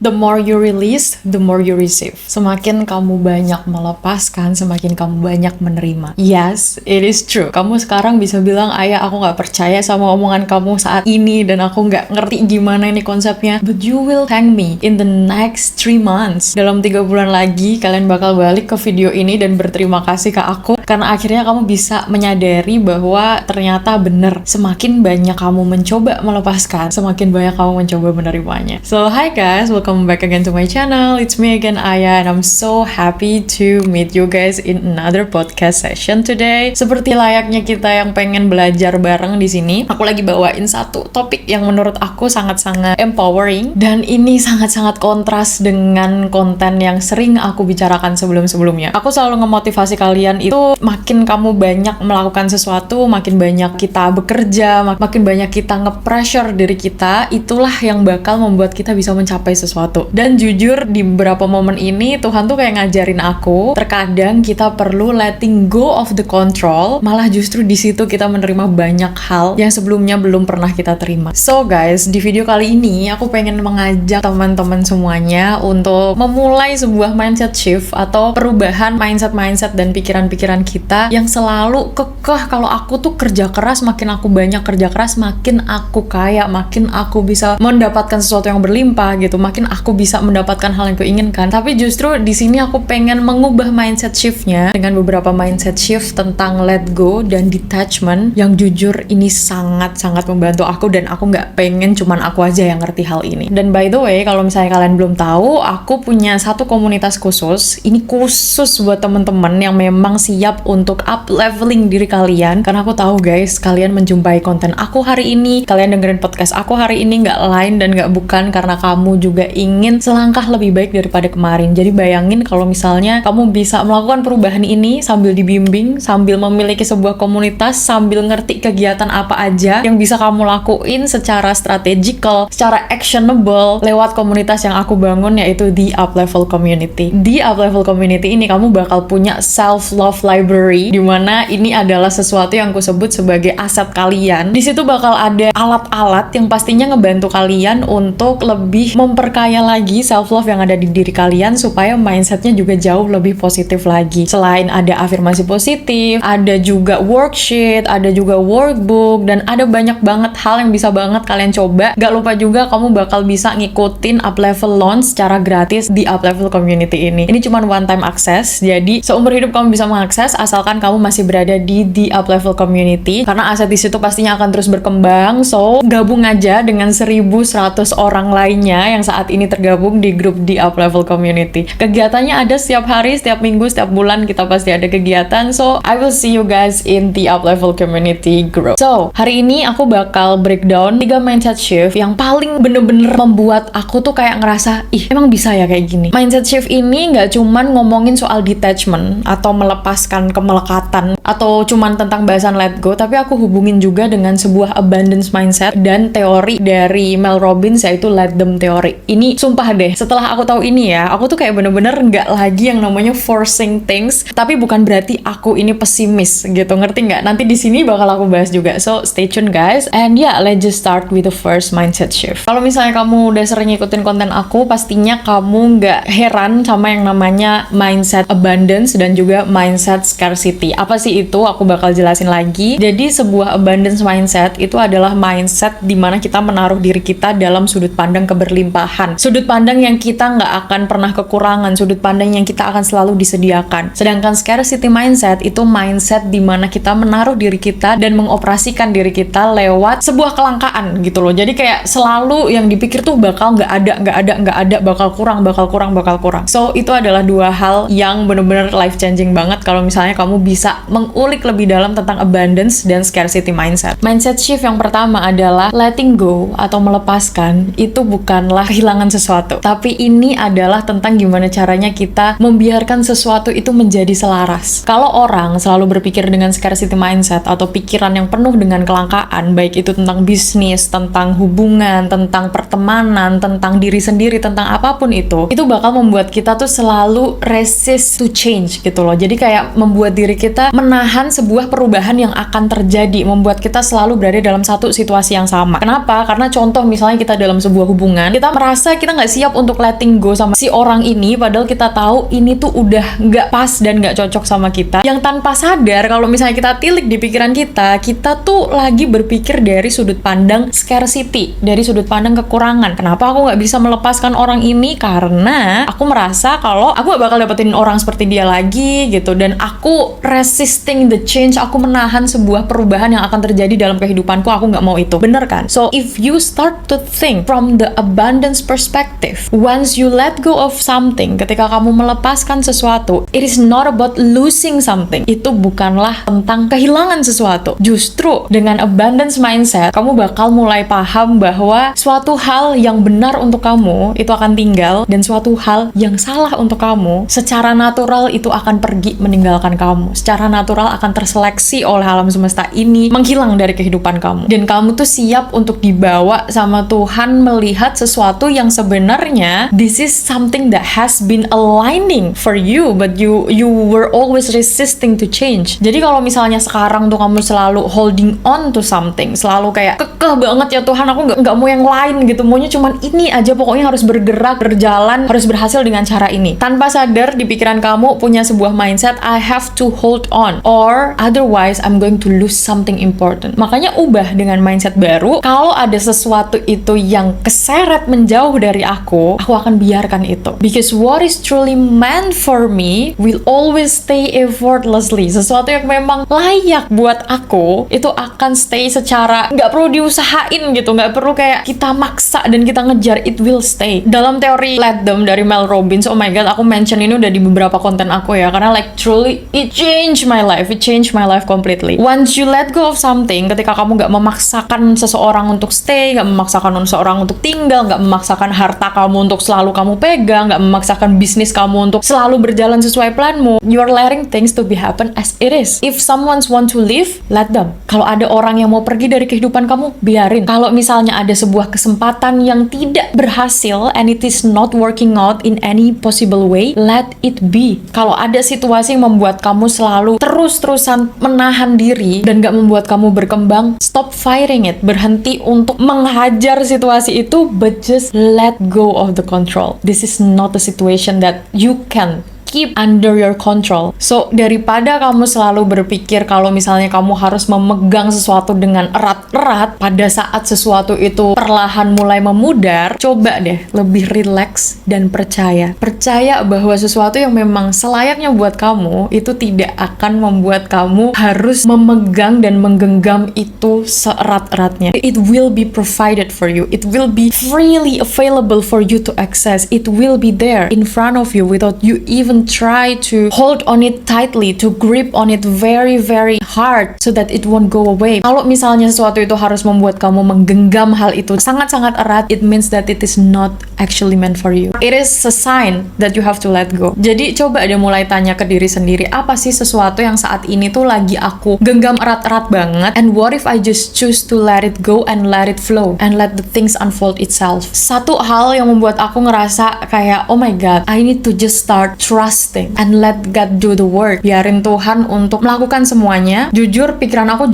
The more you release, the more you receive. Semakin kamu banyak melepaskan, semakin kamu banyak menerima. Yes, it is true. Kamu sekarang bisa bilang, ayah aku gak percaya sama omongan kamu saat ini dan aku gak ngerti gimana ini konsepnya. But you will thank me in the next 3 months. Dalam 3 bulan lagi, kalian bakal balik ke video ini dan berterima kasih ke aku. Karena akhirnya kamu bisa menyadari bahwa ternyata bener. Semakin banyak kamu mencoba melepaskan, semakin banyak kamu mencoba menerimanya. So, hi guys, welcome back again to my channel. It's me again, Aya, and I'm so happy to meet you guys in another podcast session today. Seperti layaknya kita yang pengen belajar bareng di sini, aku lagi bawain satu topik yang menurut aku sangat-sangat empowering, dan ini sangat-sangat kontras dengan konten yang sering aku bicarakan sebelum-sebelumnya. Aku selalu ngemotivasi kalian itu makin kamu banyak melakukan sesuatu, makin banyak kita bekerja, makin banyak kita nge-pressure diri kita, itulah yang bakal membuat kita bisa mencapai sesuatu. Dan jujur di beberapa momen ini Tuhan tuh kayak ngajarin aku, terkadang kita perlu letting go of the control, malah justru di situ kita menerima banyak hal yang sebelumnya belum pernah kita terima. So guys, di video kali ini aku pengen mengajak teman-teman semuanya untuk memulai sebuah mindset shift atau perubahan mindset dan pikiran-pikiran kita yang selalu kekeh kalau aku tuh kerja keras, makin aku banyak kerja keras, makin aku kaya, makin aku bisa mendapatkan sesuatu yang berlimpah gitu, makin aku bisa mendapatkan hal yang kuinginkan. Tapi justru di sini aku pengen mengubah mindset shift-nya dengan beberapa mindset shift tentang let go dan detachment yang jujur ini sangat-sangat membantu aku, dan aku nggak pengen cuman aku aja yang ngerti hal ini. Dan by the way, kalau misalnya kalian belum tahu, aku punya satu komunitas khusus. Ini khusus buat temen-temen yang memang siap untuk up leveling diri kalian, karena aku tahu guys, kalian menjumpai konten aku hari ini, kalian dengerin podcast aku hari ini nggak lain dan nggak bukan karena kamu juga ingin selangkah lebih baik daripada kemarin. Jadi bayangin kalau misalnya kamu bisa melakukan perubahan ini sambil dibimbing, sambil memiliki sebuah komunitas, sambil ngerti kegiatan apa aja yang bisa kamu lakuin secara strategikal, secara actionable lewat komunitas yang aku bangun, yaitu The Up Level Community. Di Up Level Community ini kamu bakal punya self-love library, dimana ini adalah sesuatu yang aku sebut sebagai aset kalian. Di situ bakal ada alat-alat yang pastinya ngebantu kalian untuk lebih memperkaya lagi self-love yang ada di diri kalian supaya mindsetnya juga jauh lebih positif lagi. Selain ada afirmasi positif, ada juga worksheet, ada juga workbook, dan ada banyak banget hal yang bisa banget kalian coba. Gak lupa juga kamu bakal bisa ngikutin Up Level launch secara gratis di Up Level Community ini. Ini cuma one time access, jadi seumur hidup kamu bisa mengakses asalkan kamu masih berada di The Up Level Community, karena aset di situ pastinya akan terus berkembang. So, gabung aja dengan 1.100 orang lainnya yang saat ini tergabung di grup di Up Level Community. Kegiatannya ada setiap hari, setiap minggu, setiap bulan kita pasti ada kegiatan. So, I will see you guys in the Up Level Community group. So, hari ini aku bakal breakdown 3 mindset shift yang paling bener-bener membuat aku tuh kayak ngerasa, ih emang bisa ya kayak gini. Mindset shift ini nggak cuman ngomongin soal detachment atau melepaskan kemelekatan atau cuman tentang bahasan let go, tapi aku hubungin juga dengan sebuah abundance mindset dan teori dari Mel Robbins, yaitu let them theory. Ini sumpah deh, setelah aku tahu ini ya, aku tuh kayak bener-bener nggak lagi yang namanya forcing things, tapi bukan berarti aku ini pesimis gitu, ngerti nggak? Nanti di sini bakal aku bahas juga, so stay tune guys. And yeah, let's just start with the first mindset shift. Kalau misalnya kamu udah sering ngikutin konten aku, pastinya kamu nggak heran sama yang namanya mindset abundance dan juga mindset scarcity. Apa sih itu? Aku bakal jelasin lagi. Jadi sebuah abundance mindset itu adalah mindset dimana kita menaruh diri kita dalam sudut pandang keberlimpahan, sudut pandang yang kita nggak akan pernah kekurangan, sudut pandang yang kita akan selalu disediakan. Sedangkan scarcity mindset itu mindset dimana kita menaruh diri kita dan mengoperasikan diri kita lewat sebuah kelangkaan gitu loh. Jadi kayak selalu yang dipikir tuh bakal nggak ada, bakal kurang. So itu adalah dua hal yang bener-bener life changing banget kalau misalnya kamu bisa mengulik lebih dalam tentang abundance dan scarcity mindset. Mindset shift yang pertama adalah letting go atau melepaskan. Itu bukanlah kehilangan sesuatu, tapi ini adalah tentang gimana caranya kita membiarkan sesuatu itu menjadi selaras. Kalau orang selalu berpikir dengan scarcity mindset atau pikiran yang penuh dengan kelangkaan, baik itu tentang bisnis, tentang hubungan, tentang pertemanan, tentang diri sendiri, tentang apapun itu bakal membuat kita tuh selalu resist to change gitu loh. Jadi kayak membuat diri kita menahan sebuah perubahan yang akan terjadi, membuat kita selalu berada dalam satu situasi yang sama. Kenapa? Karena contoh misalnya kita dalam sebuah hubungan, kita merasa ngerasa kita nggak siap untuk letting go sama si orang ini, padahal kita tahu ini tuh udah nggak pas dan nggak cocok sama kita. Yang tanpa sadar, kalau misalnya kita tilik di pikiran kita tuh lagi berpikir dari sudut pandang scarcity, dari sudut pandang kekurangan. Kenapa aku nggak bisa melepaskan orang ini? Karena aku merasa kalau aku gak bakal dapetin orang seperti dia lagi gitu, dan aku resisting the change, aku menahan sebuah perubahan yang akan terjadi dalam kehidupanku. Aku nggak mau itu, bener kan? So if you start to think from the abundance perspective, once you let go of something, ketika kamu melepaskan sesuatu, it is not about losing something. Itu bukanlah tentang kehilangan sesuatu. Justru dengan abundance mindset, kamu bakal mulai paham bahwa suatu hal yang benar untuk kamu itu akan tinggal, dan suatu hal yang salah untuk kamu secara natural itu akan pergi meninggalkan kamu. Secara natural akan terseleksi oleh alam semesta ini, menghilang dari kehidupan kamu. Dan kamu tuh siap untuk dibawa sama Tuhan melihat sesuatu yang sebenarnya this is something that has been aligning for you, but you were always resisting to change. Jadi kalau misalnya sekarang tuh kamu selalu holding on to something, selalu kayak kekeh banget ya Tuhan, aku nggak mau yang lain gitu, maunya cuman ini aja, pokoknya harus bergerak, berjalan, harus berhasil dengan cara ini. Tanpa sadar di pikiran kamu punya sebuah mindset, I have to hold on or otherwise I'm going to lose something important. Makanya ubah dengan mindset baru. Kalau ada sesuatu itu yang keseret menjauh dari aku akan biarkan itu. Because what is truly meant for me will always stay effortlessly. Sesuatu yang memang layak buat aku itu akan stay secara nggak perlu diusahain gitu, nggak perlu kayak kita maksa dan kita ngejar, it will stay. Dalam teori Let Them dari Mel Robbins, oh my god, aku mention ini udah di beberapa konten aku ya, karena like truly it changed my life completely. Once you let go of something, ketika kamu nggak memaksakan seseorang untuk stay, nggak memaksakan seseorang untuk tinggal, nggak memaksakan harta kamu untuk selalu kamu pegang, nggak memaksakan bisnis kamu untuk selalu berjalan sesuai planmu, you're letting things to be happen as it is. If someone want to leave, let them. Kalau ada orang yang mau pergi dari kehidupan kamu, biarin. Kalau misalnya ada sebuah kesempatan yang tidak berhasil and it is not working out in any possible way, let it be. Kalau ada situasi yang membuat kamu selalu terus-terusan menahan diri dan gak membuat kamu berkembang, stop fighting it. Berhenti untuk menghajar situasi itu, but just let go of the control. This is not a situation that you can keep under your control. So, daripada kamu selalu berpikir kalau misalnya kamu harus memegang sesuatu dengan erat-erat pada saat sesuatu itu perlahan mulai memudar, coba deh lebih relax dan percaya. Percaya bahwa sesuatu yang memang selayaknya buat kamu itu tidak akan membuat kamu harus memegang dan menggenggam itu seerat-eratnya. It will be provided for you. It will be freely available for you to access. It will be there in front of you without you even try to hold on it tightly, to grip on it very very hard so that it won't go away. Kalau misalnya sesuatu itu harus membuat kamu menggenggam hal itu sangat-sangat erat, it means that it is not actually meant for you. It is a sign that you have to let go. Jadi coba deh mulai tanya ke diri sendiri, apa sih sesuatu yang saat ini tuh lagi aku genggam erat-erat banget, and what if I just choose to let it go and let it flow and let the things unfold itself. Satu hal yang membuat aku ngerasa kayak oh my god, I need to just start trusting and let God do the work. Biarin Tuhan untuk melakukan semuanya. Jujur pikiran aku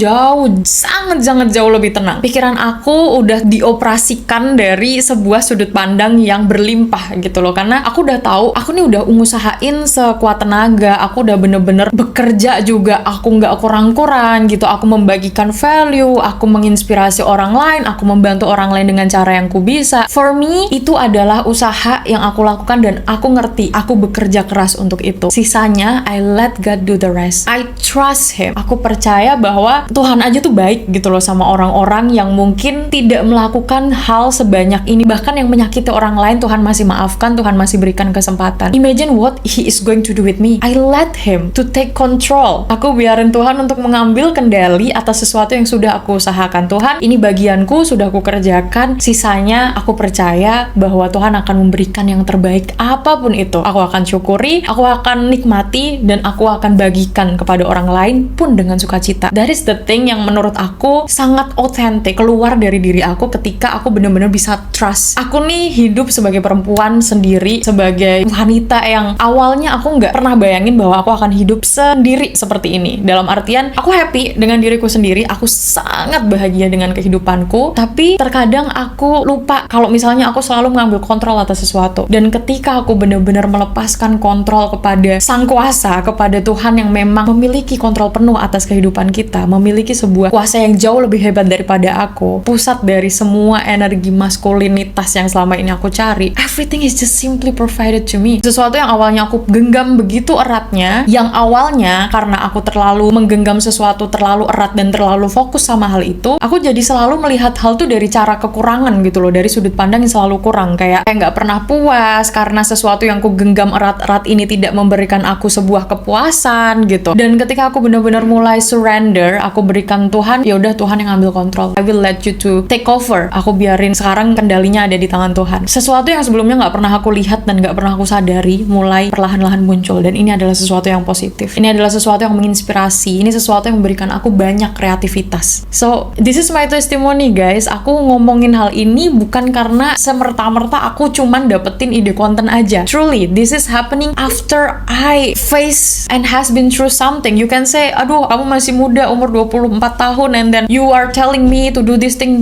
sangat jauh lebih tenang. Pikiran aku udah dioperasikan dari sebuah sudut pandang yang berlimpah gitu loh, karena aku udah tahu aku nih udah ngusahain sekuat tenaga, aku udah bener-bener bekerja juga, aku nggak kurang-kurang gitu, aku membagikan value, aku menginspirasi orang lain, aku membantu orang lain dengan cara yang ku bisa. For me itu adalah usaha yang aku lakukan dan aku ngerti aku bekerja keras untuk itu. Sisanya I let God do the rest. I trust Him. Aku percaya bahwa Tuhan aja tuh baik gitu loh sama orang-orang yang mungkin tidak melakukan hal sebanyak ini, bahkan yang menyakiti orang lain Tuhan masih maafkan, Tuhan masih berikan kesempatan. Imagine what He is going to do with me. I let Him to take control. Aku biarin Tuhan untuk mengambil kendali atas sesuatu yang sudah aku usahakan. Tuhan, ini bagianku, sudah aku kerjakan. Sisanya aku percaya bahwa Tuhan akan memberikan yang terbaik apapun itu. Aku akan syukuri sendiri, aku akan nikmati dan aku akan bagikan kepada orang lain pun dengan sukacita. That is the thing yang menurut aku sangat otentik keluar dari diri aku ketika aku benar-benar bisa trust. Aku nih hidup sebagai perempuan sendiri, sebagai wanita yang awalnya aku nggak pernah bayangin bahwa aku akan hidup sendiri seperti ini. Dalam artian, aku happy dengan diriku sendiri, aku sangat bahagia dengan kehidupanku, tapi terkadang aku lupa kalau misalnya aku selalu mengambil kontrol atas sesuatu. Dan ketika aku benar-benar melepaskan kontrol kepada Sang Kuasa, kepada Tuhan yang memang memiliki kontrol penuh atas kehidupan kita, memiliki sebuah kuasa yang jauh lebih hebat daripada aku, pusat dari semua energi maskulinitas yang selama ini aku cari, everything is just simply provided to me. Sesuatu yang awalnya aku genggam begitu eratnya, yang awalnya karena aku terlalu menggenggam sesuatu terlalu erat dan terlalu fokus sama hal itu, aku jadi selalu melihat hal tuh dari cara kekurangan gitu loh, dari sudut pandang yang selalu kurang, kayak nggak pernah puas karena sesuatu yang aku genggam erat-erat ini tidak memberikan aku sebuah kepuasan gitu. Dan ketika aku benar-benar mulai surrender, aku berikan Tuhan, ya udah Tuhan yang ambil kontrol, I will let you to take over, aku biarin sekarang kendalinya ada di tangan Tuhan. Sesuatu yang sebelumnya nggak pernah aku lihat dan nggak pernah aku sadari mulai perlahan-lahan muncul, dan ini adalah sesuatu yang positif, ini adalah sesuatu yang menginspirasi, ini sesuatu yang memberikan aku banyak kreativitas. So this is my testimony guys. Aku ngomongin hal ini bukan karena semerta-merta aku cuman dapetin ide konten aja. Truly, this is happening after I face and has been through something. You can say, aduh kamu masih muda, umur 24 tahun, and then you are telling me to do this thing.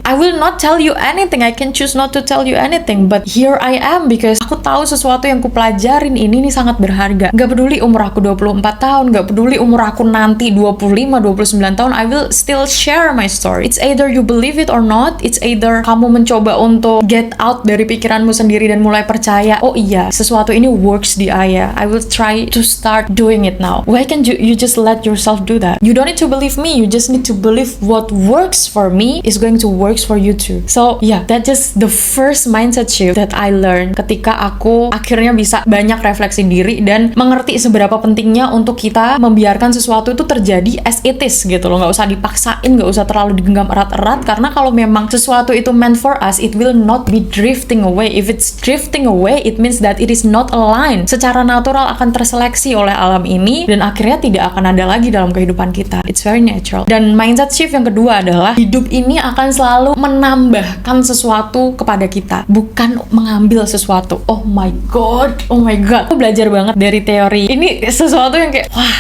I will not tell you anything, I can choose not to tell you anything, but here I am because aku tahu sesuatu yang kupelajarin ini sangat berharga. Gak peduli umur aku 24 tahun, gak peduli umur aku nanti 25-29 tahun, I will still share my story. It's either you believe it or not, it's either kamu mencoba untuk get out dari pikiranmu sendiri dan mulai percaya, oh iya, sesuatu ini works di Aya, I will try to start doing it now. Why can't you just let yourself do that? You don't need to believe me, you just need to believe what works for me is going to works for you too. So yeah, that's just the first mindset shift that I learned ketika aku akhirnya bisa banyak refleksi diri dan mengerti seberapa pentingnya untuk kita membiarkan sesuatu itu terjadi as it is gitu loh, nggak usah dipaksain, nggak usah terlalu digenggam erat-erat, karena kalau memang sesuatu itu meant for us, it will not be drifting away. If it's drifting away, it means that it is not aligned. Secara natural akan terseleksi oleh alam ini dan akhirnya tidak akan ada lagi dalam kehidupan kita. It's very natural. Dan mindset shift yang kedua adalah hidup ini akan selalu menambahkan sesuatu kepada kita, bukan mengambil sesuatu. Oh my god, aku belajar banget dari teori ini, sesuatu yang kayak wah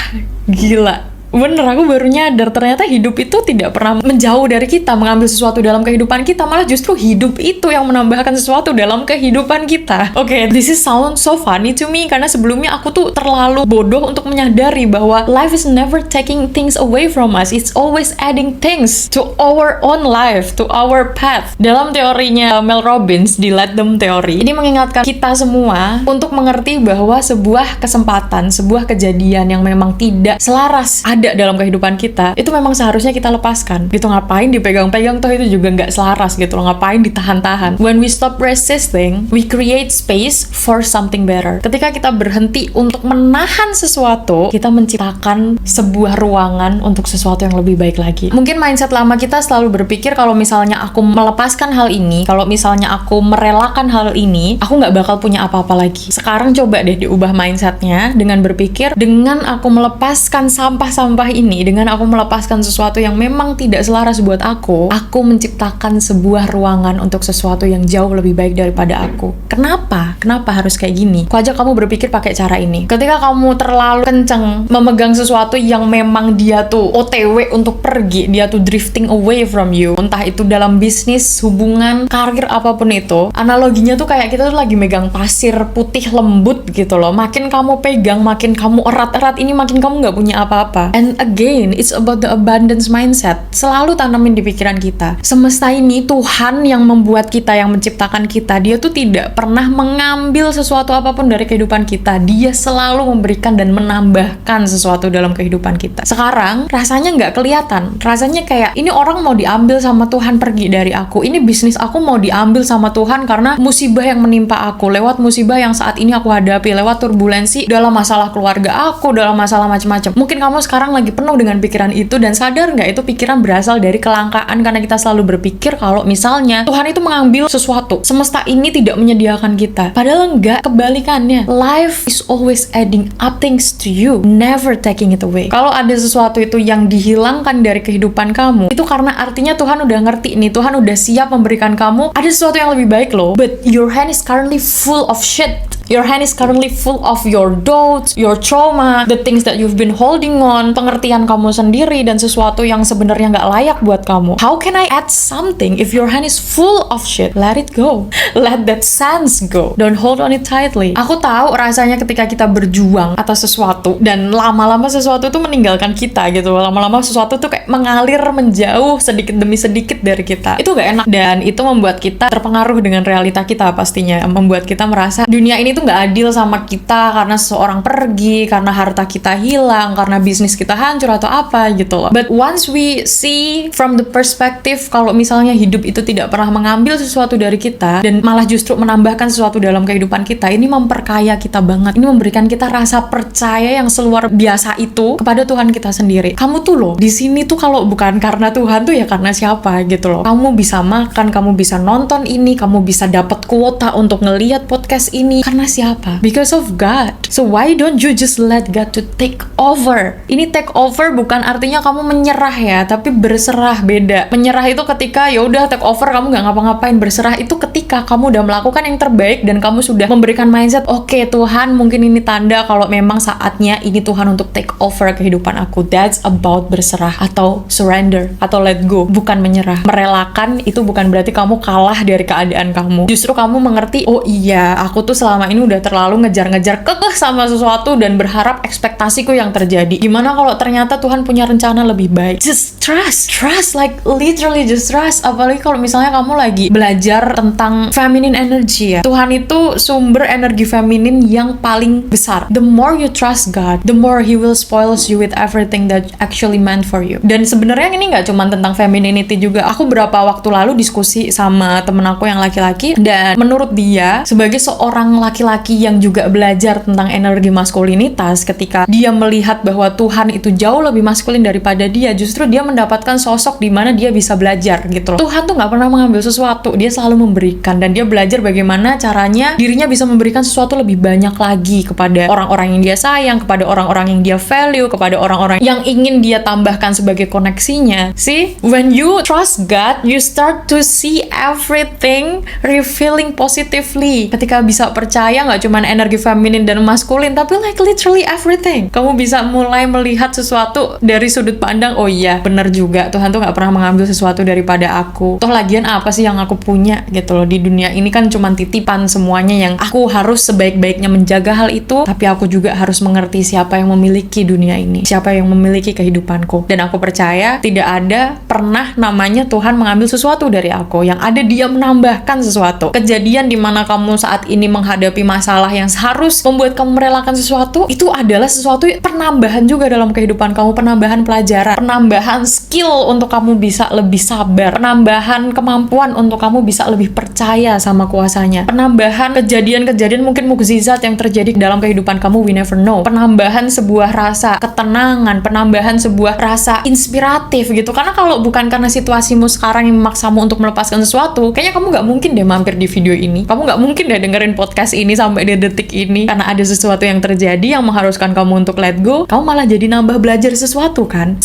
gila. Bener, aku baru nyadar ternyata hidup itu tidak pernah menjauh dari kita, mengambil sesuatu dalam kehidupan kita, malah justru hidup itu yang menambahkan sesuatu dalam kehidupan kita. Oke, this is sound so funny to me, karena sebelumnya aku tuh terlalu bodoh untuk menyadari bahwa life is never taking things away from us, it's always adding things to our own life, to our path. Dalam teorinya Mel Robbins di Let Them Theory, ini mengingatkan kita semua untuk mengerti bahwa sebuah kesempatan, sebuah kejadian yang memang tidak selaras dalam kehidupan kita, itu memang seharusnya kita lepaskan gitu. Ngapain dipegang-pegang, toh itu juga nggak selaras gitu loh, ngapain ditahan-tahan. When we stop resisting, we create space for something better. Ketika kita berhenti untuk menahan sesuatu, kita menciptakan sebuah ruangan untuk sesuatu yang lebih baik lagi. Mungkin mindset lama kita selalu berpikir kalau misalnya aku melepaskan hal ini, kalau misalnya aku merelakan hal ini, aku nggak bakal punya apa-apa lagi. Sekarang coba deh diubah mindsetnya dengan berpikir, dengan aku melepaskan sampah-sampah ini, dengan aku melepaskan sesuatu yang memang tidak selaras buat aku menciptakan sebuah ruangan untuk sesuatu yang jauh lebih baik daripada aku. Kenapa harus kayak gini? Kok aja kamu berpikir pakai cara ini. Ketika kamu terlalu kenceng memegang sesuatu yang memang dia tuh OTW untuk pergi, dia tuh drifting away from you, entah itu dalam bisnis, hubungan, karir, apapun itu, analoginya tuh kayak kita tuh lagi megang pasir putih lembut gitu loh. Makin kamu pegang, makin kamu erat-erat ini, makin kamu nggak punya apa-apa. And again, it's about the abundance mindset. Selalu tanamin di pikiran kita. Semesta ini, Tuhan yang membuat kita, yang menciptakan kita, dia tuh tidak pernah mengambil sesuatu apapun dari kehidupan kita. Dia selalu memberikan dan menambahkan sesuatu dalam kehidupan kita. Sekarang, rasanya nggak kelihatan. Rasanya kayak, ini orang mau diambil sama Tuhan pergi dari aku. Ini bisnis aku mau diambil sama Tuhan karena musibah yang menimpa aku. Lewat musibah yang saat ini aku hadapi. Lewat turbulensi dalam masalah keluarga aku, dalam masalah macam-macam. Mungkin kamu sekarang lagi penuh dengan pikiran itu, dan sadar nggak itu pikiran berasal dari kelangkaan, karena kita selalu berpikir kalau misalnya Tuhan itu mengambil sesuatu, semesta ini tidak menyediakan kita. Padahal enggak, kebalikannya. Life is always adding up things to you, never taking it away. Kalau ada sesuatu itu yang dihilangkan dari kehidupan kamu, itu karena artinya Tuhan udah ngerti nih, Tuhan udah siap memberikan kamu ada sesuatu yang lebih baik loh. But your hand is currently full of shit. Your hand is currently full of your doubts, your trauma, the things that you've been holding on, pengertian kamu sendiri, dan sesuatu yang sebenarnya nggak layak buat kamu. How can I add something if your hand is full of shit? Let it go. Let that sense go. Don't hold on it tightly. Aku tahu rasanya ketika kita berjuang atas sesuatu, dan lama-lama sesuatu itu meninggalkan kita gitu. Lama-lama sesuatu tuh kayak mengalir, menjauh sedikit demi sedikit dari kita. Itu gak enak, dan itu membuat kita terpengaruh dengan realita kita pastinya. Membuat kita merasa dunia ini tuh nggak adil sama kita karena seseorang pergi, karena harta kita hilang, karena bisnis kita hancur atau apa gitu loh. But once we see from the perspective kalau misalnya hidup itu tidak pernah mengambil sesuatu dari kita dan malah justru menambahkan sesuatu dalam kehidupan kita, ini memperkaya kita banget. Ini memberikan kita rasa percaya yang seluar biasa itu kepada Tuhan kita sendiri. Kamu tuh loh di sini tuh kalau bukan karena Tuhan tuh ya karena siapa gitu loh. Kamu bisa makan, kamu bisa nonton ini, kamu bisa dapat kuota untuk ngelihat podcast ini karena siapa? Because of God. So why don't you just let God to take over? Ini take over bukan artinya kamu menyerah ya, tapi berserah beda. Menyerah itu ketika ya udah take over, kamu nggak ngapa-ngapain. Berserah itu ketika kamu udah melakukan yang terbaik dan kamu sudah memberikan mindset, oke, Tuhan, mungkin ini tanda kalau memang saatnya ini Tuhan untuk take over kehidupan aku. That's about berserah atau surrender atau let go, bukan menyerah. Merelakan itu bukan berarti kamu kalah dari keadaan kamu. Justru kamu mengerti, oh iya, aku tuh selama ini udah terlalu ngejar-ngejar kekeh sama sesuatu dan berharap ekspektasiku yang terjadi. Gimana kalau ternyata Tuhan punya rencana lebih baik? Just trust, like literally just trust. Apalagi kalau misalnya kamu lagi belajar tentang feminine energy ya. Tuhan itu sumber energi feminin yang paling besar. The more you trust God, the more He will spoils you with everything that actually meant for you. Dan sebenarnya ini nggak cuma tentang femininity juga. Aku beberapa waktu lalu diskusi sama temen aku yang laki-laki, dan menurut dia sebagai seorang laki-laki yang juga belajar tentang energi maskulinitas, ketika dia melihat bahwa Tuhan itu jauh lebih maskulin daripada dia, justru dia mendapatkan sosok di mana dia bisa belajar gitu loh. Tuhan tuh nggak pernah mengambil sesuatu, dia selalu memberikan, dan dia belajar bagaimana caranya dirinya bisa memberikan sesuatu lebih banyak lagi kepada orang-orang yang dia sayang, kepada orang-orang yang dia value, kepada orang-orang yang ingin dia tambahkan sebagai koneksinya. See, when you trust God, you start to see everything revealing positively. Ketika bisa percaya nggak cuma energi feminin dan maskulin, tapi like literally everything. Kamu bisa mulai melihat sesuatu dari sudut pandang, oh iya, bener juga, Tuhan tuh nggak pernah mengambil sesuatu daripada aku. Toh lagian apa sih yang aku punya gitu loh. Di dunia ini kan cuma titipan semuanya, yang aku harus sebaik-baiknya menjaga hal itu, tapi aku juga harus mengerti siapa yang memiliki dunia ini, siapa yang memiliki kehidupanku. Dan aku percaya tidak ada pernah namanya Tuhan mengambil sesuatu dari aku. Yang ada Dia menambahkan sesuatu. Kejadian dimana kamu saat ini menghadapi masalah yang harus membuat kamu merelakan sesuatu, itu adalah sesuatu penambahan juga dalam kehidupan kamu, penambahan pelajaran, penambahan skill untuk kamu bisa lebih sabar, penambahan kemampuan untuk kamu bisa lebih percaya sama kuasanya, penambahan kejadian-kejadian mungkin mukjizat yang terjadi dalam kehidupan kamu, we never know, penambahan sebuah rasa ketenangan, penambahan sebuah rasa inspiratif gitu. Karena kalau bukan karena situasimu sekarang yang memaksamu untuk melepaskan sesuatu, kayaknya kamu nggak mungkin deh mampir di video ini, kamu nggak mungkin deh dengerin podcast ini sampai di detik ini. Karena ada sesuatu yang terjadi yang mengharuskan kamu untuk let go, kamu malah jadi nambah belajar sesuatu kan.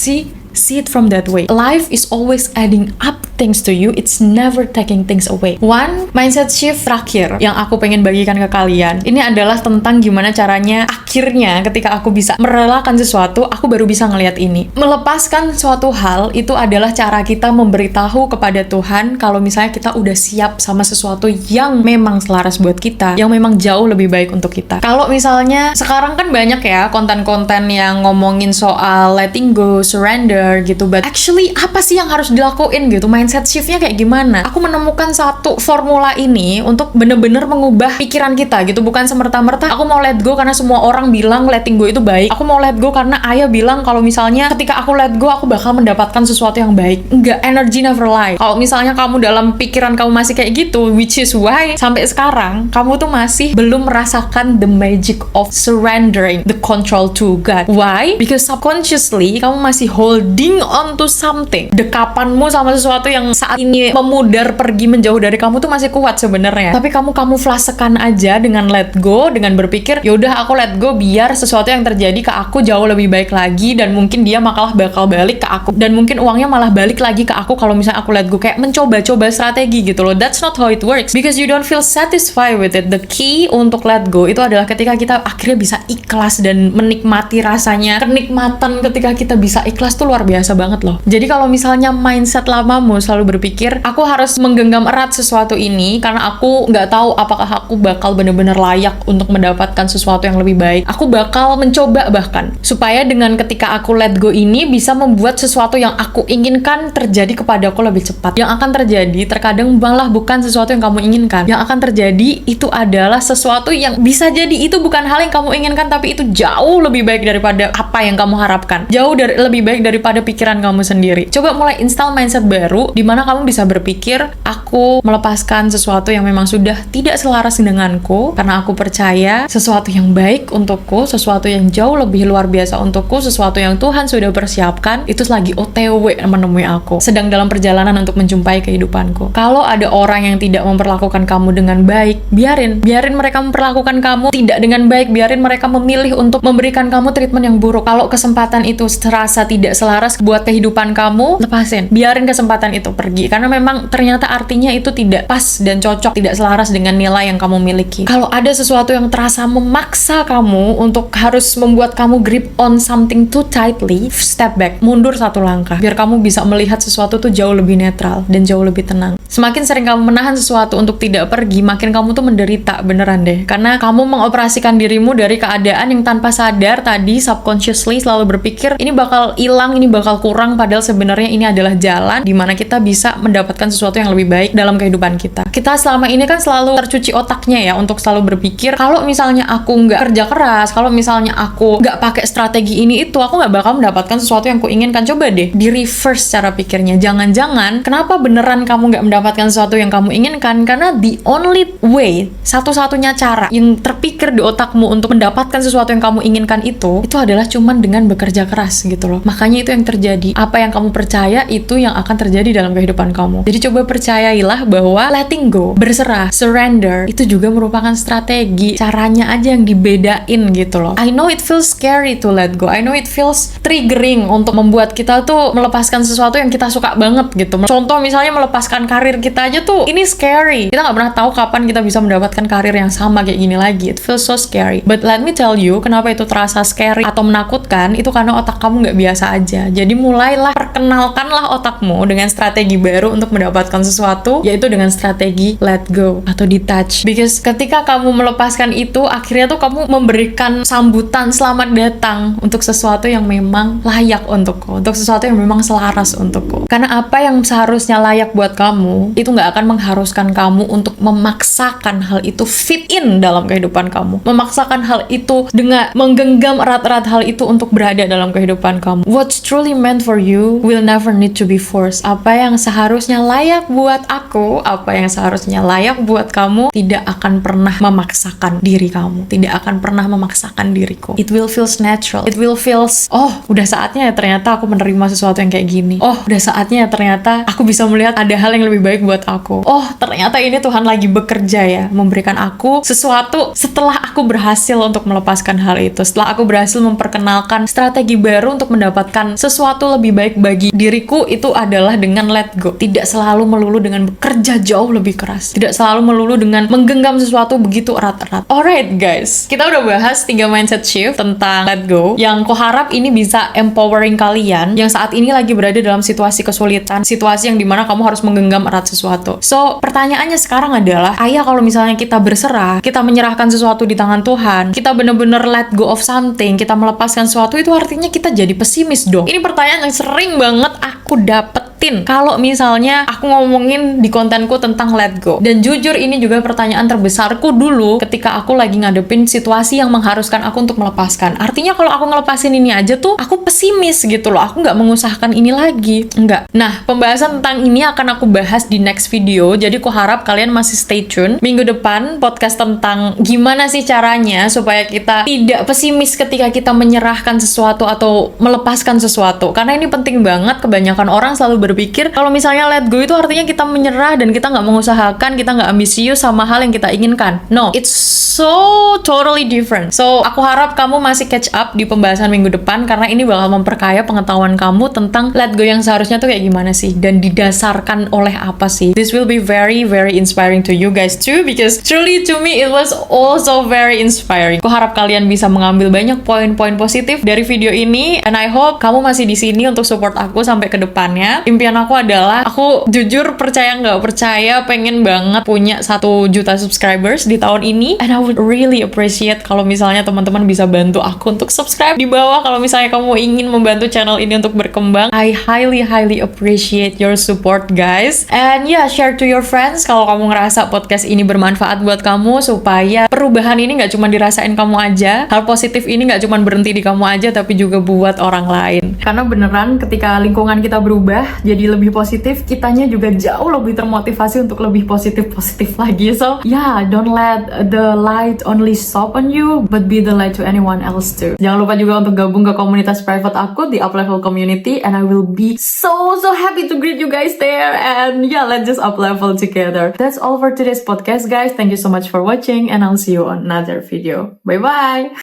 See it from that way. Life is always adding up things to you, it's never taking things away. One mindset shift terakhir yang aku pengen bagikan ke kalian, ini adalah tentang gimana caranya akhirnya ketika aku bisa merelakan sesuatu, aku baru bisa ngelihat ini. Melepaskan suatu hal itu adalah cara kita memberitahu kepada Tuhan kalau misalnya kita udah siap sama sesuatu yang memang selaras buat kita, yang memang jauh lebih baik untuk kita. Kalau misalnya sekarang kan banyak ya konten-konten yang ngomongin soal letting go, surrender gitu, but actually apa sih yang harus dilakuin gitu, mindset shiftnya kayak gimana? Aku menemukan satu formula ini untuk bener-bener mengubah pikiran kita gitu, bukan semerta-merta aku mau let go karena semua orang orang bilang letting go itu baik. Aku mau let go karena ayah bilang kalau misalnya ketika aku let go, aku bakal mendapatkan sesuatu yang baik. Enggak, energy never lie. Kalau misalnya kamu dalam pikiran kamu masih kayak gitu, which is why sampai sekarang kamu tuh masih belum merasakan the magic of surrendering the control to God. Why? Because subconsciously kamu masih holding on to something. Dekapanmu sama sesuatu yang saat ini memudar pergi menjauh dari kamu tuh masih kuat sebenarnya. Tapi kamu kamuflasekan aja dengan let go, dengan berpikir yaudah aku let go biar sesuatu yang terjadi ke aku jauh lebih baik lagi, dan mungkin dia malah bakal balik ke aku, dan mungkin uangnya malah balik lagi ke aku kalau misalnya aku let go. Kayak mencoba-coba strategi gitu loh. That's not how it works because you don't feel satisfied with it. The key untuk let go itu adalah ketika kita akhirnya bisa ikhlas dan menikmati rasanya. Kenikmatan ketika kita bisa ikhlas tuh luar biasa banget loh. Jadi kalau misalnya mindset lamamu selalu berpikir aku harus menggenggam erat sesuatu ini karena aku nggak tahu apakah aku bakal bener-bener layak untuk mendapatkan sesuatu yang lebih baik, aku bakal mencoba bahkan supaya dengan ketika aku let go ini bisa membuat sesuatu yang aku inginkan terjadi kepadaku lebih cepat. Yang akan terjadi terkadang malah bukan sesuatu yang kamu inginkan. Yang akan terjadi itu adalah sesuatu yang bisa jadi itu bukan hal yang kamu inginkan, tapi itu jauh lebih baik daripada apa yang kamu harapkan. Lebih baik daripada pikiran kamu sendiri. Coba mulai install mindset baru di mana kamu bisa berpikir, aku melepaskan sesuatu yang memang sudah tidak selaras denganku karena aku percaya sesuatu yang baik untukku, sesuatu yang jauh lebih luar biasa untukku, sesuatu yang Tuhan sudah persiapkan itu lagi OTW menemui aku, sedang dalam perjalanan untuk menjumpai kehidupanku. Kalau ada orang yang tidak memperlakukan kamu dengan baik, biarin mereka memperlakukan kamu tidak dengan baik, biarin mereka memilih untuk memberikan kamu treatment yang buruk. Kalau kesempatan itu terasa tidak selaras buat kehidupan kamu, lepasin, biarin kesempatan itu pergi karena memang ternyata artinya itu tidak pas dan cocok, tidak selaras dengan nilai yang kamu miliki. Kalau ada sesuatu yang terasa memaksa kamu untuk harus membuat kamu grip on something too tightly, step back, mundur satu langkah biar kamu bisa melihat sesuatu tuh jauh lebih netral dan jauh lebih tenang. Semakin sering kamu menahan sesuatu untuk tidak pergi, makin kamu tuh menderita beneran deh, karena kamu mengoperasikan dirimu dari keadaan yang tanpa sadar tadi subconsciously selalu berpikir ini bakal hilang, ini bakal kurang, padahal sebenarnya ini adalah jalan dimana kita bisa mendapatkan sesuatu yang lebih baik dalam kehidupan kita. Kita selama ini kan selalu tercuci otaknya ya untuk selalu berpikir kalau misalnya aku nggak kerja keras, kalau misalnya aku nggak pakai strategi ini itu, aku nggak bakal mendapatkan sesuatu yang kuinginkan. Coba deh di reverse cara pikirnya. Jangan-jangan kenapa beneran kamu nggak mendapatkan sesuatu yang kamu inginkan? Karena the only way, satu-satunya cara yang terpikir di otakmu untuk mendapatkan sesuatu yang kamu inginkan itu adalah cuman dengan bekerja keras gitu loh. Makanya itu yang terjadi. Apa yang kamu percaya itu yang akan terjadi dalam kehidupan kamu. Jadi coba percayailah bahwa letting go, berserah, surrender itu juga merupakan strategi. Caranya aja yang dibedain gitu loh. I know it feels scary to let go. I know it feels triggering untuk membuat kita tuh melepaskan sesuatu yang kita suka banget gitu. Contoh misalnya melepaskan karir kita aja tuh ini scary. Kita nggak pernah tahu kapan kita bisa mendapatkan karir yang sama kayak gini lagi. It feels so scary. But let me tell you, kenapa itu terasa scary atau menakutkan? Itu karena otak kamu nggak biasa aja. Jadi mulailah, perkenalkanlah otakmu dengan strategi baru untuk mendapatkan sesuatu, yaitu dengan strategi let go atau detach. Because ketika kamu melepaskan itu, akhirnya tuh kamu memberikan sambutan selamat datang untuk sesuatu yang memang layak untukku, untuk sesuatu yang memang selaras untukku. Karena apa yang seharusnya layak buat kamu, itu nggak akan mengharuskan kamu untuk memaksakan hal itu fit in dalam kehidupan kamu. Memaksakan hal itu dengan menggenggam erat-erat hal itu untuk berada dalam kehidupan kamu. What's truly meant for you will never need to be forced. Apa yang seharusnya layak buat aku, apa yang seharusnya layak buat kamu, tidak akan pernah memaksakan diri kamu. Tidak akan pernah memaksakan diriku. It will feels natural. It will feels, oh, udah saatnya ya ternyata aku menerima sesuatu yang kayak gini. Oh, udah saatnya ya ternyata aku bisa melihat ada hal yang lebih baik buat aku. Oh, ternyata ini Tuhan lagi bekerja ya, memberikan aku sesuatu setelah aku berhasil untuk melepaskan hal itu. Setelah aku berhasil memperkenalkan strategi baru untuk mendapatkan sesuatu lebih baik bagi diriku, itu adalah dengan let go. Tidak selalu melulu dengan bekerja jauh lebih keras. Tidak selalu melulu dengan menggenggam sesuatu begitu erat-erat. Alright guys, kita udah bahas 3 mindset shift tentang let go, yang kuharap ini bisa empowering kalian yang saat ini lagi berada dalam situasi kesulitan, situasi yang dimana kamu harus menggenggam erat sesuatu. So, pertanyaannya sekarang adalah, ayah kalau misalnya kita berserah, kita menyerahkan sesuatu di tangan Tuhan, kita bener-bener let go of something, kita melepaskan sesuatu, itu artinya kita jadi pesimis dong. Ini pertanyaan yang sering banget aku dapet dapetin kalau misalnya aku ngomongin di kontenku tentang let go? Dan jujur ini juga pertanyaan terbesarku dulu ketika aku lagi ngadepin situasi yang mengharuskan aku untuk melepaskan. Artinya kalau aku ngelepasin ini aja tuh aku pesimis gitu loh, aku nggak mengusahakan ini lagi, enggak. Nah, pembahasan tentang ini akan aku bahas di next video, jadi aku harap kalian masih stay tune. Minggu depan podcast tentang gimana sih caranya supaya kita tidak pesimis ketika kita menyerahkan sesuatu atau melepaskan sesuatu, karena ini penting banget. Kebanyakan orang selalu berpikir kalau misalnya let go itu artinya kita menyerah dan kita nggak mengusahakan, kita nggak ambisius sama hal yang kita inginkan. No, it's so totally different. So, aku harap kamu masih catch up di pembahasan minggu depan, karena ini bakal memperkaya pengetahuan kamu tentang let go yang seharusnya tuh kayak gimana sih, dan didasarkan oleh apa sih. This will be very very inspiring to you guys too, because truly to me it was also very inspiring. Aku harap kalian bisa mengambil banyak poin-poin positif dari video ini, and I hope kamu masih di sini untuk support aku sampai ke depannya. Impian aku adalah, aku jujur percaya nggak percaya pengen banget punya 1 juta subscribers di tahun ini, and I would really appreciate kalau misalnya teman-teman bisa bantu aku untuk subscribe di bawah. Kalau misalnya kamu ingin membantu channel ini untuk berkembang, I highly appreciate your support guys. And yeah, share to your friends kalau kamu ngerasa podcast ini bermanfaat buat kamu, supaya perubahan ini nggak cuma dirasain kamu aja, hal positif ini nggak cuma berhenti di kamu aja, tapi juga buat orang lain. Karena beneran ketika lingkungan kita berubah jadi lebih positif, kitanya juga jauh lebih termotivasi untuk lebih positif lagi. So yeah, don't let the light only stop on you, but be the light to anyone else too. Jangan lupa juga untuk gabung ke komunitas private aku di Up Level Community, and I will be so happy to greet you guys there. And yeah, let's just up level together. That's all for today's podcast guys. Thank you so much for watching, and I'll see you on another video. Bye bye.